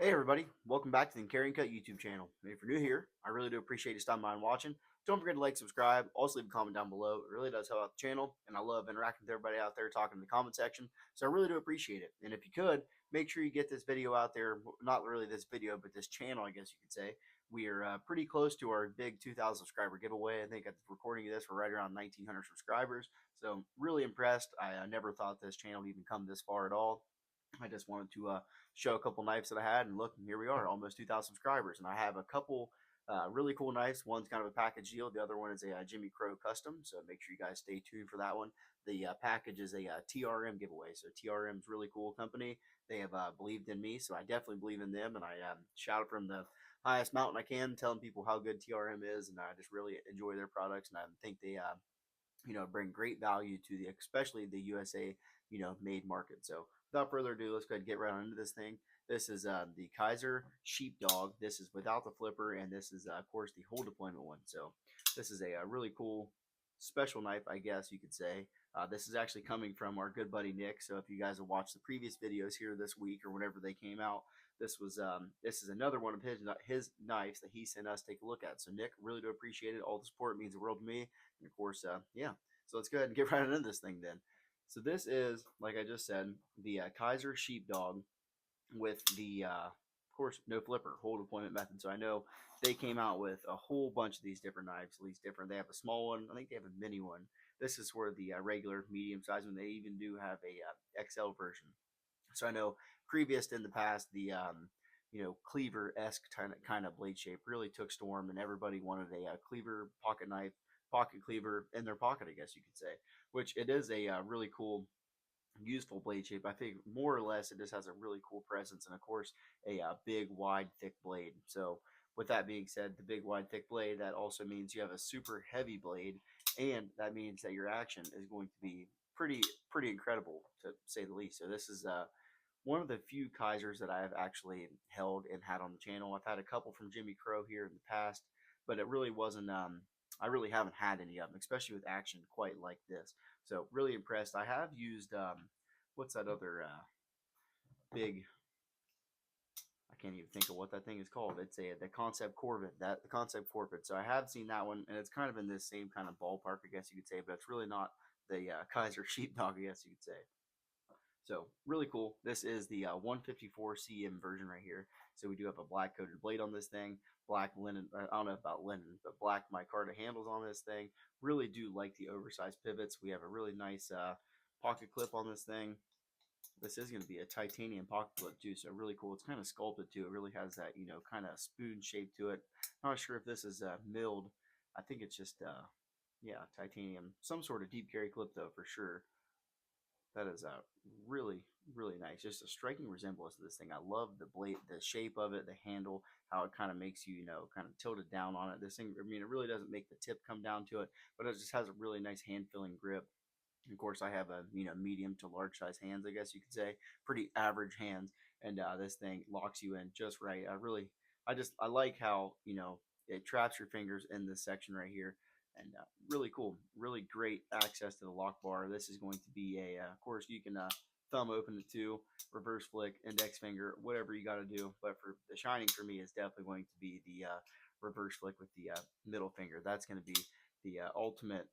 Hey everybody, welcome back to the Carryandcut YouTube channel. If you're new here, I really do appreciate you stopping by and watching. Don't forget to like, subscribe, also leave a comment down below. It really does help out the channel, and I love interacting with everybody out there talking in the comment section, so I really do appreciate it. And if you could, make sure you get this video out there, not really this video, but this channel, I guess you could say. We are pretty close to our big 2,000 subscriber giveaway. I think at the recording of this, we're right around 1,900 subscribers, so really impressed. I never thought this channel would even come this far at all. I just wanted to show a couple knives that I had, and look, here we are, almost 2,000 subscribers. And I have a couple really cool knives. One's kind of a package deal. The other one is a Jimmy Crow custom. So make sure you guys stay tuned for that one. The package is a TRM giveaway. So TRM is a really cool company. They have believed in me, so I definitely believe in them. And I shout from the highest mountain I can, telling people how good TRM is, and I just really enjoy their products, and I think they bring great value to especially the USA, made market. So without further ado, let's go ahead and get right on into this thing. This is the Kizer sheepdog. This is without the flipper, and this is, of course, the whole deployment one. So this is a really cool special knife, I guess you could say. This is actually coming from our good buddy Nick. So if you guys have watched the previous videos here this week or whenever they came out, this is another one of his knives that he sent us to take a look at. So Nick, really do appreciate it. All the support means the world to me. And of course, yeah. So let's go ahead and get right into this thing then. So this is, like I just said, the Kizer sheepdog with the, of course, no flipper, whole deployment method. So I know they came out with a whole bunch of these different knives, at least different. They have a small one. I think they have a mini one. This is for the regular medium size one. They even do have a XL version. So I know previous in the past, the cleaver-esque kind of blade shape really took storm, and everybody wanted a cleaver pocket knife, pocket cleaver in their pocket, I guess you could say. Which it is a really cool, useful blade shape. I think more or less it just has a really cool presence, and of course a big, wide, thick blade. So with that being said, the big, wide, thick blade, that also means you have a super heavy blade, and that means that your action is going to be pretty incredible, to say the least. So this is one of the few Kizers that I've actually held and had on the channel. I've had a couple from Jimmy Crow here in the past, but it really wasn't. I really haven't had any of them, especially with action quite like this. So really impressed. I have used what's that other big? I can't even think of what that thing is called. It's the Kansept Corvette, the Kansept Corvette. So I have seen that one, and it's kind of in this same kind of ballpark, I guess you could say, but it's really not the Kizer Sheepdog, I guess you could say. So really cool. This is the 154 CM version right here. So we do have a black coated blade on this thing, black linen. I don't know about linen, but black micarta handles on this thing. Really do like the oversized pivots. We have a really nice pocket clip on this thing. This is going to be a titanium pocket clip too, so really cool. It's kind of sculpted too. It really has that kind of spoon shape to it. Not sure if this is milled. I think it's just yeah, titanium. Some sort of deep carry clip though for sure. That is really nice. Just a striking resemblance to this thing. I love the blade, the shape of it, the handle, how it kind of makes you, kind of tilted down on it. This thing, I mean, it really doesn't make the tip come down to it, but it just has a really nice hand feeling grip. Of course, I have a medium to large size hands, I guess you could say, pretty average hands, and this thing locks you in just right. I like how it traps your fingers in this section right here, and really cool, really great access to the lock bar. This is going to be of course, you can thumb open it too, reverse flick, index finger, whatever you got to do. But for the shining for me is definitely going to be the reverse flick with the middle finger. That's going to be the ultimate.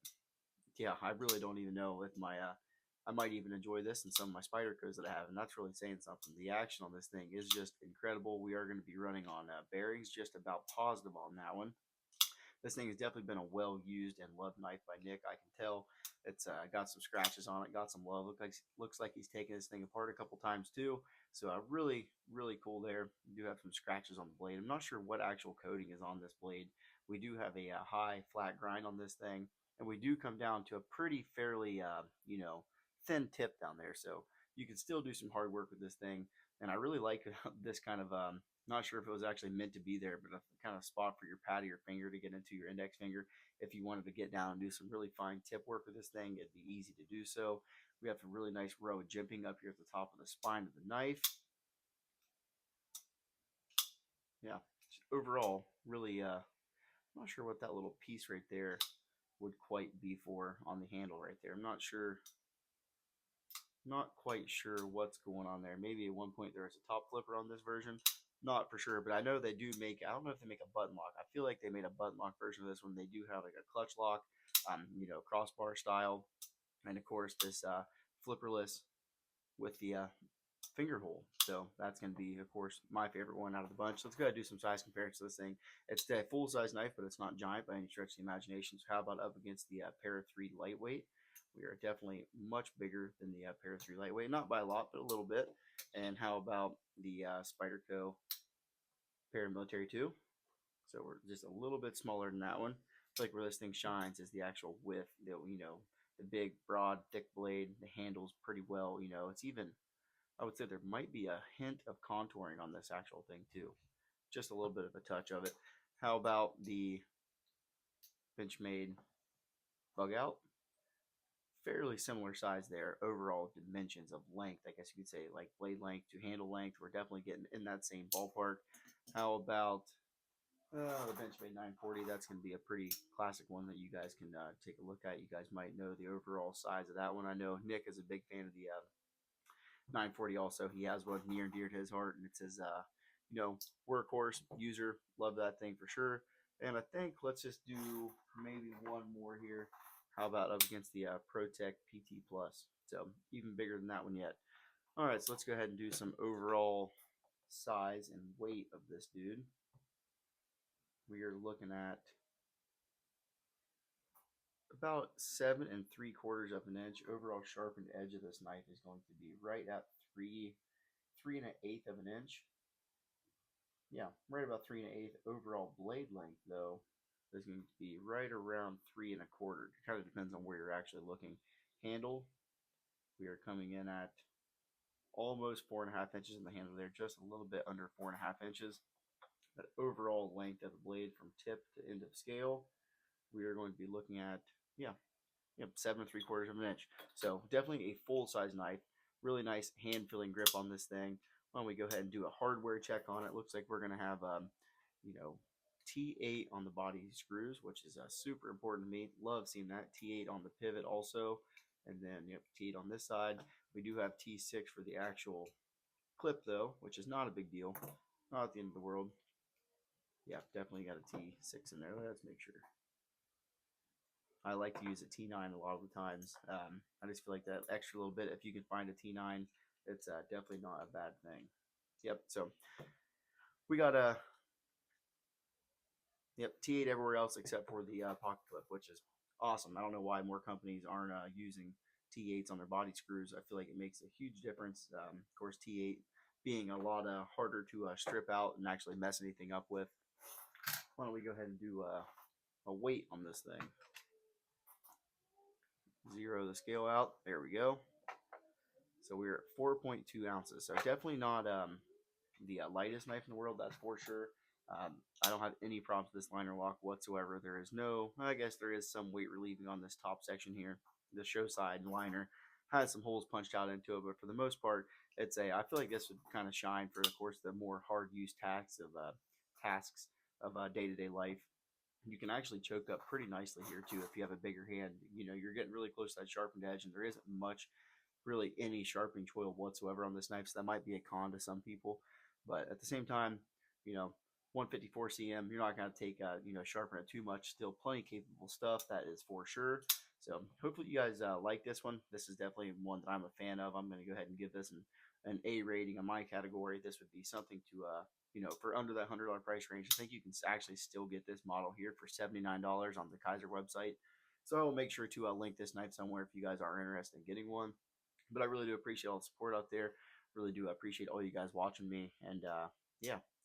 Yeah, I really don't even know if I might even enjoy this in some of my spider codes that I have, and that's really saying something. The action on this thing is just incredible. We are going to be running on bearings, just about positive on that one. This thing has definitely been a well-used and loved knife by Nick. I can tell it's got some scratches on it, got some love. Looks like he's taken this thing apart a couple times too. So really cool there. We do have some scratches on the blade. I'm not sure what actual coating is on this blade. We do have a high flat grind on this thing, and we do come down to a pretty fairly thin tip down there. So you can still do some hard work with this thing, and I really like this kind of not sure if it was actually meant to be there, but a kind of spot for your pad of your finger to get into your index finger. If you wanted to get down and do some really fine tip work with this thing, it'd be easy to do so. We have a really nice row of jimping up here at the top of the spine of the knife. Yeah, overall, really, I'm not sure what that little piece right there would quite be for on the handle right there. I'm not quite sure what's going on there. Maybe at one point there was a top flipper on this version. Not for sure, but I know they do make. I don't know if they make a button lock. I feel like they made a button lock version of this one. They do have like a clutch lock, crossbar style, and of course this flipperless with the finger hole. So that's going to be, of course, my favorite one out of the bunch. Let's go ahead and do some size comparison to this thing. It's a full size knife, but it's not giant by any stretch of the imagination. So how about up against the Para 3 lightweight? We are definitely much bigger than the Para 3 lightweight, not by a lot, but a little bit. And how about the Spyderco Paramilitary 2? So we're just a little bit smaller than that one. I feel like where this thing shines is the actual width. The big, broad, thick blade. The handles pretty well. It's even, I would say there might be a hint of contouring on this actual thing too. Just a little bit of a touch of it. How about the Benchmade Bug Out? Fairly similar size there. Overall dimensions of length, I guess you could say, like blade length to handle length. We're definitely getting in that same ballpark. How about the Benchmade 940? That's going to be a pretty classic one that you guys can take a look at. You guys might know the overall size of that one. I know Nick is a big fan of the 940 also. He has one near and dear to his heart, and it's his workhorse user. Love that thing for sure. And I think let's just do maybe one more here. How about up against the ProTech PT Plus? So even bigger than that one yet. All right, so let's go ahead and do some overall size and weight of this dude. We are looking at about 7 3/4 of an inch. Overall sharpened edge of this knife is going to be right at 3 1/8 of an inch. Yeah, right about 3 1/8. Overall blade length though is going to be right around 3 1/4. It kind of depends on where you're actually looking. Handle, we are coming in at almost 4.5 inches in the handle there, just a little bit under 4.5 inches. That overall length of the blade from tip to end of scale, we are going to be looking at 7 3/4 of an inch. So definitely a full size knife. Really nice hand feeling grip on this thing. Why don't we go ahead and do a hardware check on it? Looks like we're gonna have T8 on the body screws, which is super important to me. Love seeing that. T8 on the pivot also, and then T8 on this side. We do have T6 for the actual clip though, which is not a big deal. Not at the end of the world. Yeah, definitely got a T6 in there. Let's make sure. I like to use a T9 a lot of the times. I just feel like that extra little bit, if you can find a T9, it's definitely not a bad thing. Yep, so we got a T8 everywhere else except for the pocket clip, which is awesome. I don't know why more companies aren't using T8s on their body screws. I feel like it makes a huge difference. Of course, T8 being a lot harder to strip out and actually mess anything up with. Why don't we go ahead and do a weight on this thing? Zero the scale out. There we go. So we're at 4.2 ounces. So definitely not the lightest knife in the world, that's for sure. I don't have any problems with this liner lock whatsoever. There is no, I guess there is some weight relieving on this top section here. The show side liner has some holes punched out into it, but for the most part, I feel like this would kind of shine for, of course, the more hard use tasks of day-to-day life. You can actually choke up pretty nicely here too if you have a bigger hand. You're getting really close to that sharpened edge, and there isn't much, really any sharpening choil whatsoever on this knife, so that might be a con to some people. But at the same time, 154 cm, you're not going to take sharpen it too much. Still plenty capable stuff, that is for sure. So hopefully you guys like this one. This is definitely one that I'm a fan of. I'm going to go ahead and give this an A rating on my category. This would be something to for under that $100 price range. I think you can actually still get this model here for $79 on the Kizer website. So I will make sure to link this knife somewhere if you guys are interested in getting one. But I really do appreciate all the support out there. Really do appreciate all you guys watching me. And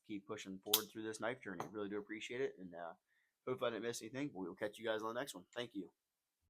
keep pushing forward through this knife journey. Really do appreciate it. And hope I didn't miss anything. But we will catch you guys on the next one. Thank you.